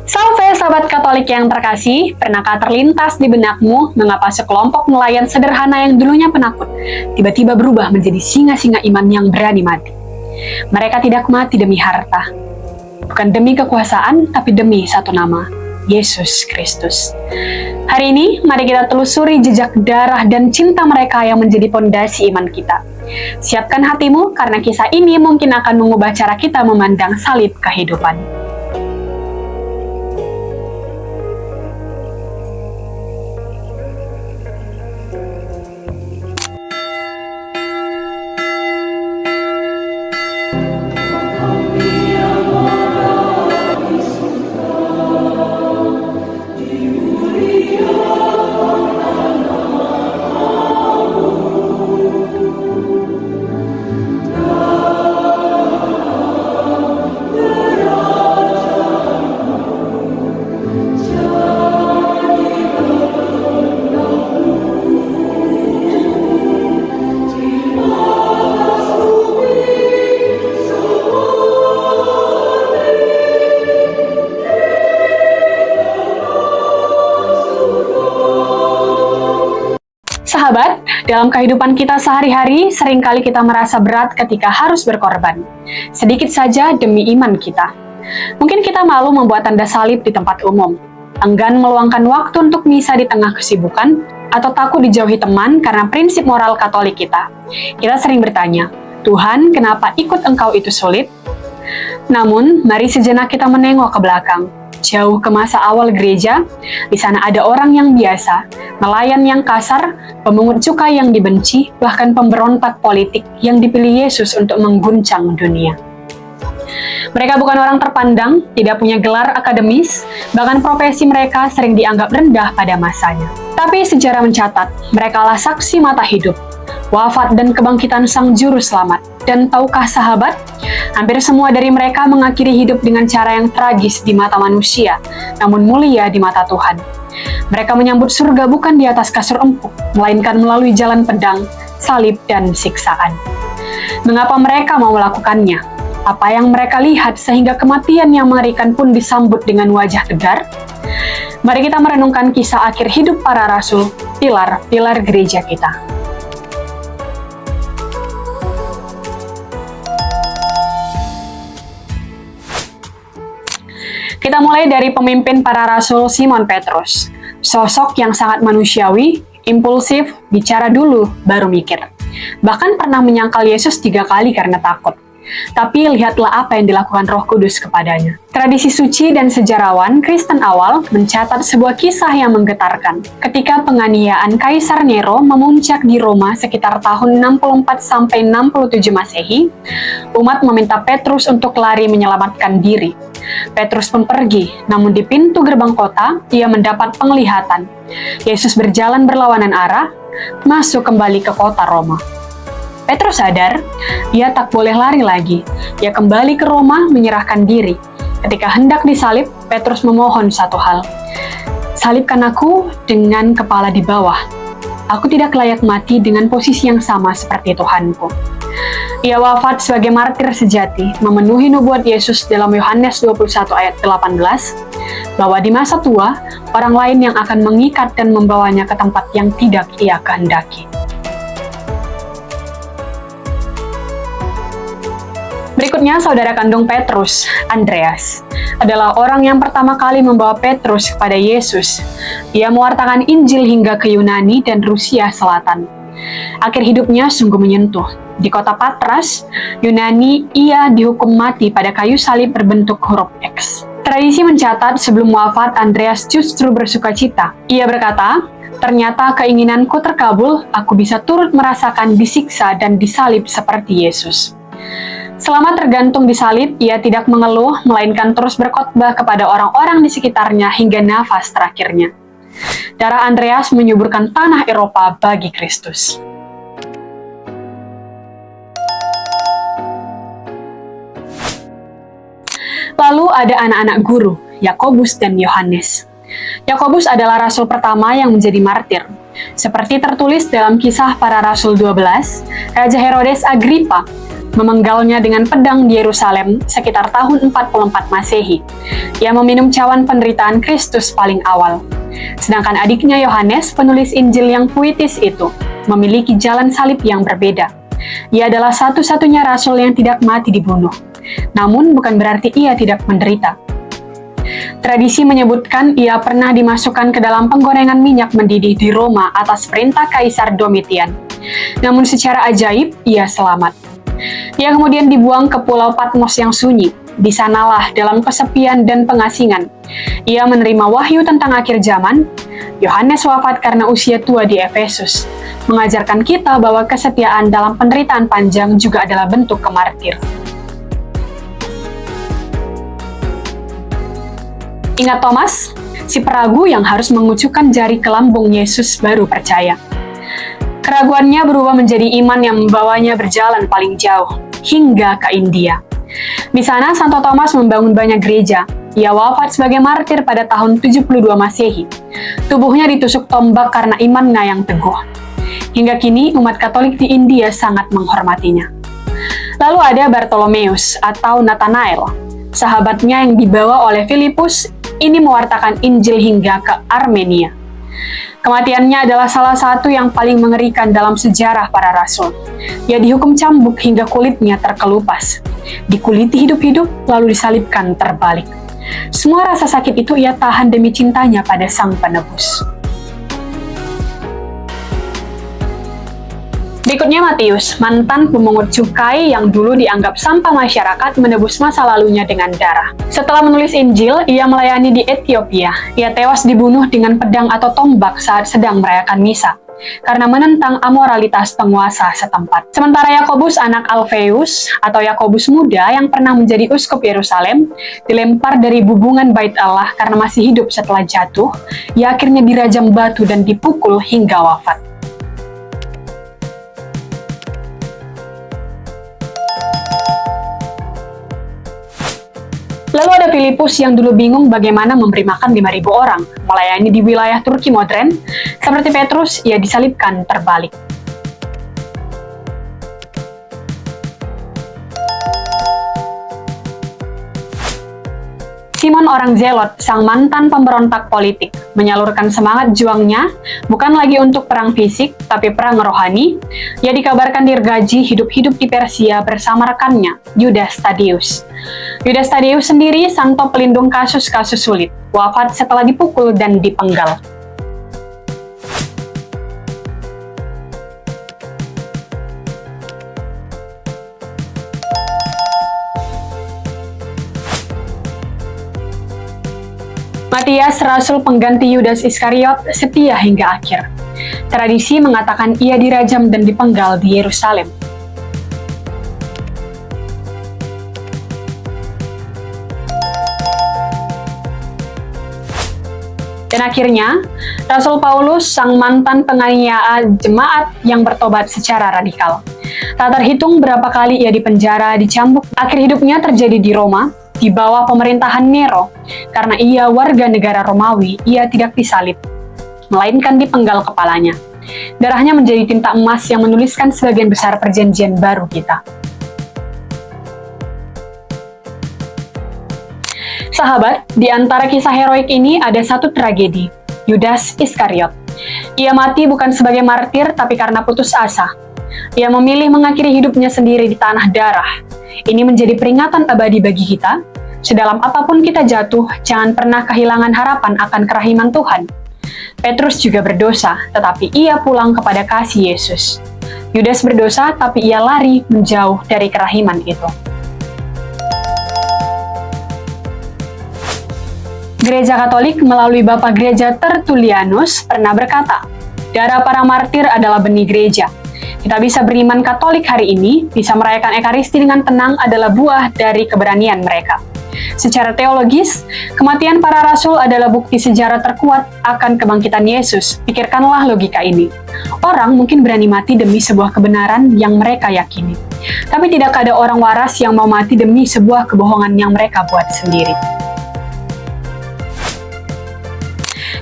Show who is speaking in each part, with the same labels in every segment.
Speaker 1: Salve sahabat Katolik yang terkasih, pernahkah terlintas di benakmu mengapa sekelompok nelayan sederhana yang dulunya penakut, tiba-tiba berubah menjadi singa-singa iman yang berani mati? Mereka tidak mati demi harta, bukan demi kekuasaan, tapi demi satu nama, Yesus Kristus. Hari ini, mari kita telusuri jejak darah dan cinta mereka yang menjadi pondasi iman kita. Siapkan hatimu, karena kisah ini mungkin akan mengubah cara kita memandang salib kehidupan. Sahabat, dalam kehidupan kita sehari-hari, seringkali kita merasa berat ketika harus berkorban. Sedikit saja demi iman kita. Mungkin kita malu membuat tanda salib di tempat umum, enggan meluangkan waktu untuk misa di tengah kesibukan, atau takut dijauhi teman karena prinsip moral Katolik kita. Kita sering bertanya, Tuhan, kenapa ikut Engkau itu sulit? Namun, mari sejenak kita menengok ke belakang. Jauh ke masa awal gereja, di sana ada orang yang biasa, nelayan yang kasar, pemungut cukai yang dibenci, bahkan pemberontak politik yang dipilih Yesus untuk mengguncang dunia. Mereka bukan orang terpandang, tidak punya gelar akademis, bahkan profesi mereka sering dianggap rendah pada masanya. Tapi sejarah mencatat, merekalah saksi mata hidup, wafat dan kebangkitan Sang Juru Selamat. Dan tahukah sahabat, hampir semua dari mereka mengakhiri hidup dengan cara yang tragis di mata manusia, namun mulia di mata Tuhan. Mereka menyambut surga bukan di atas kasur empuk, melainkan melalui jalan pedang, salib, dan siksaan. Mengapa mereka mau melakukannya? Apa yang mereka lihat sehingga kematian yang mengerikan pun disambut dengan wajah tegar? Mari kita merenungkan kisah akhir hidup para rasul, pilar-pilar gereja kita. Kita mulai dari pemimpin para rasul Simon Petrus, sosok yang sangat manusiawi, impulsif, bicara dulu, baru mikir. Bahkan pernah menyangkal Yesus 3 kali karena takut. Tapi lihatlah apa yang dilakukan Roh Kudus kepadanya. Tradisi suci dan sejarawan Kristen awal mencatat sebuah kisah yang menggetarkan. Ketika penganiayaan Kaisar Nero memuncak di Roma sekitar tahun 64-67 Masehi, umat meminta Petrus untuk lari menyelamatkan diri. Petrus pun pergi, namun di pintu gerbang kota, ia mendapat penglihatan. Yesus berjalan berlawanan arah, masuk kembali ke kota Roma. Petrus sadar, ia tak boleh lari lagi. Ia kembali ke Roma menyerahkan diri. Ketika hendak disalib, Petrus memohon satu hal. Salibkan aku dengan kepala di bawah. Aku tidak layak mati dengan posisi yang sama seperti Tuhanku. Ia wafat sebagai martir sejati, memenuhi nubuat Yesus dalam Yohanes 21 ayat 18, bahwa di masa tua, orang lain yang akan mengikat dan membawanya ke tempat yang tidak ia kehendaki. Berikutnya, saudara kandung Petrus, Andreas, adalah orang yang pertama kali membawa Petrus kepada Yesus. Ia mewartakan Injil hingga ke Yunani dan Rusia Selatan. Akhir hidupnya sungguh menyentuh. Di kota Patras, Yunani, ia dihukum mati pada kayu salib berbentuk huruf X. Tradisi mencatat sebelum wafat, Andreas justru bersukacita. Ia berkata, ternyata keinginanku terkabul, aku bisa turut merasakan disiksa dan disalib seperti Yesus. Selama tergantung di salib, ia tidak mengeluh, melainkan terus berkhotbah kepada orang-orang di sekitarnya hingga nafas terakhirnya. Darah Andreas menyuburkan tanah Eropa bagi Kristus. Lalu ada anak-anak guru, Yakobus dan Yohanes. Yakobus adalah rasul pertama yang menjadi martir. Seperti tertulis dalam Kisah Para Rasul 12, Raja Herodes Agripa memenggalnya dengan pedang di Yerusalem sekitar tahun 44 Masehi. Ia meminum cawan penderitaan Kristus paling awal. Sedangkan adiknya Yohanes, penulis Injil yang puitis itu, memiliki jalan salib yang berbeda. Ia adalah satu-satunya rasul yang tidak mati dibunuh. Namun bukan berarti ia tidak menderita. Tradisi menyebutkan ia pernah dimasukkan ke dalam penggorengan minyak mendidih di Roma atas perintah Kaisar Domitian. Namun secara ajaib, ia selamat. Ia kemudian dibuang ke Pulau Patmos yang sunyi. Di sanalah dalam kesepian dan pengasingan, ia menerima wahyu tentang akhir zaman. Yohanes wafat karena usia tua di Efesus, mengajarkan kita bahwa kesetiaan dalam penderitaan panjang juga adalah bentuk kemartir. Ingat Thomas, si peragu yang harus mengucurkan jari ke lambung Yesus baru percaya. Keraguannya berubah menjadi iman yang membawanya berjalan paling jauh, hingga ke India. Di sana, Santo Thomas membangun banyak gereja. Ia wafat sebagai martir pada tahun 72 Masehi. Tubuhnya ditusuk tombak karena imannya yang teguh. Hingga kini, umat Katolik di India sangat menghormatinya. Lalu ada Bartolomeus atau Nathanael, sahabatnya yang dibawa oleh Filipus. Ini mewartakan Injil hingga ke Armenia. Kematiannya adalah salah satu yang paling mengerikan dalam sejarah para rasul. Ia dihukum cambuk hingga kulitnya terkelupas. Dikuliti hidup-hidup, lalu disalibkan terbalik. Semua rasa sakit itu ia tahan demi cintanya pada Sang Penebus. Berikutnya Matius, mantan pemungut cukai yang dulu dianggap sampah masyarakat, menebus masa lalunya dengan darah. Setelah menulis Injil, ia melayani di Ethiopia. Ia tewas dibunuh dengan pedang atau tombak saat sedang merayakan misa, karena menentang amoralitas penguasa setempat. Sementara Yakobus, anak Alfeus atau Yakobus muda yang pernah menjadi uskup Yerusalem, dilempar dari bubungan bait Allah karena masih hidup setelah jatuh. Ia akhirnya dirajam batu dan dipukul hingga wafat. Lalu ada Filipus yang dulu bingung bagaimana memberi makan 5.000 orang, melayani di wilayah Turki modern. Seperti Petrus, ia disalibkan terbalik. Simon orang Zelot, sang mantan pemberontak politik, menyalurkan semangat juangnya bukan lagi untuk perang fisik, tapi perang rohani. Ia dikabarkan digaji hidup-hidup di Persia bersama rekannya, Yudas Thaddäus. Yudas Thaddäus sendiri santo pelindung kasus-kasus sulit, wafat setelah dipukul dan dipenggal. Matias, rasul pengganti Yudas Iskariot, setia hingga akhir. Tradisi mengatakan ia dirajam dan dipenggal di Yerusalem. Dan akhirnya, Rasul Paulus, sang mantan penganiaya jemaat yang bertobat secara radikal. Tak terhitung berapa kali ia dipenjara, dicambuk. Akhir hidupnya terjadi di Roma, di bawah pemerintahan Nero. Karena ia warga negara Romawi, ia tidak disalib, melainkan dipenggal kepalanya. Darahnya menjadi tinta emas yang menuliskan sebagian besar perjanjian baru kita. Sahabat, di antara kisah heroik ini ada satu tragedi, Yudas Iskariot. Ia mati bukan sebagai martir, tapi karena putus asa. Ia memilih mengakhiri hidupnya sendiri di tanah darah. Ini menjadi peringatan abadi bagi kita. Sedalam apapun kita jatuh, jangan pernah kehilangan harapan akan kerahiman Tuhan. Petrus juga berdosa, tetapi ia pulang kepada kasih Yesus. Yudas berdosa, tapi ia lari menjauh dari kerahiman itu. Gereja Katolik melalui Bapak Gereja Tertullianus pernah berkata, darah para martir adalah benih gereja. Kita bisa beriman Katolik hari ini, bisa merayakan Ekaristi dengan tenang adalah buah dari keberanian mereka. Secara teologis, kematian para rasul adalah bukti sejarah terkuat akan kebangkitan Yesus. Pikirkanlah logika ini. Orang mungkin berani mati demi sebuah kebenaran yang mereka yakini. Tapi tidak ada orang waras yang mau mati demi sebuah kebohongan yang mereka buat sendiri.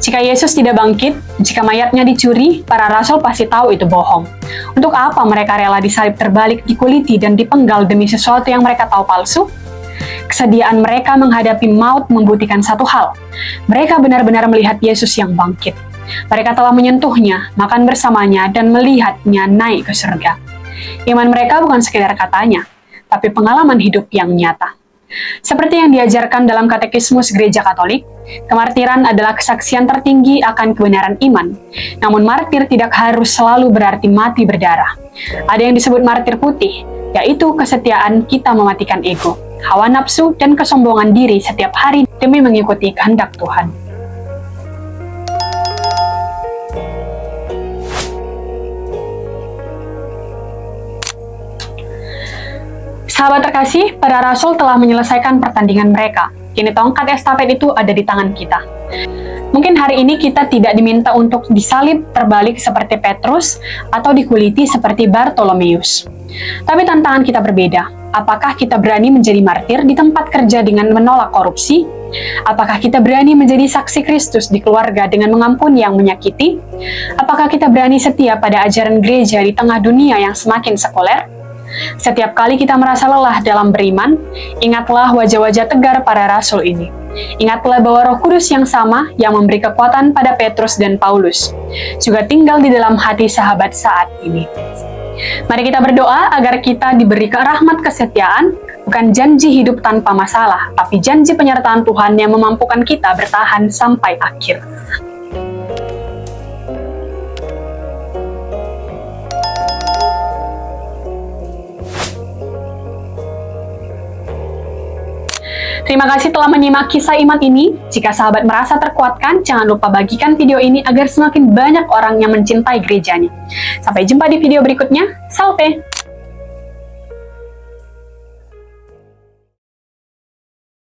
Speaker 1: Jika Yesus tidak bangkit, jika mayatnya dicuri, para rasul pasti tahu itu bohong. Untuk apa mereka rela disalib terbalik, dikuliti, dan dipenggal demi sesuatu yang mereka tahu palsu? Kesediaan mereka menghadapi maut membuktikan satu hal. Mereka benar-benar melihat Yesus yang bangkit. Mereka telah menyentuhnya, makan bersamanya, dan melihatnya naik ke surga. Iman mereka bukan sekedar katanya, tapi pengalaman hidup yang nyata. Seperti yang diajarkan dalam Katekismus Gereja Katolik, kemartiran adalah kesaksian tertinggi akan kebenaran iman. Namun martir tidak harus selalu berarti mati berdarah. Ada yang disebut martir putih, yaitu kesetiaan kita mematikan ego, hawa nafsu, dan kesombongan diri setiap hari demi mengikuti kehendak Tuhan. Sahabat terkasih, para rasul telah menyelesaikan pertandingan mereka. Kini tongkat estafet itu ada di tangan kita. Mungkin hari ini kita tidak diminta untuk disalib terbalik seperti Petrus atau dikuliti seperti Bartolomeus. Tapi tantangan kita berbeda. Apakah kita berani menjadi martir di tempat kerja dengan menolak korupsi? Apakah kita berani menjadi saksi Kristus di keluarga dengan mengampuni yang menyakiti? Apakah kita berani setia pada ajaran gereja di tengah dunia yang semakin sekuler? Setiap kali kita merasa lelah dalam beriman, ingatlah wajah-wajah tegar para rasul ini. Ingatlah bahwa Roh Kudus yang sama yang memberi kekuatan pada Petrus dan Paulus juga tinggal di dalam hati sahabat saat ini. Mari kita berdoa agar kita diberi rahmat kesetiaan, bukan janji hidup tanpa masalah, tapi janji penyertaan Tuhan yang memampukan kita bertahan sampai akhir. Terima kasih telah menyimak kisah iman ini. Jika sahabat merasa terkuatkan, jangan lupa bagikan video ini agar semakin banyak orang yang mencintai gerejanya. Sampai jumpa di video berikutnya. Salve!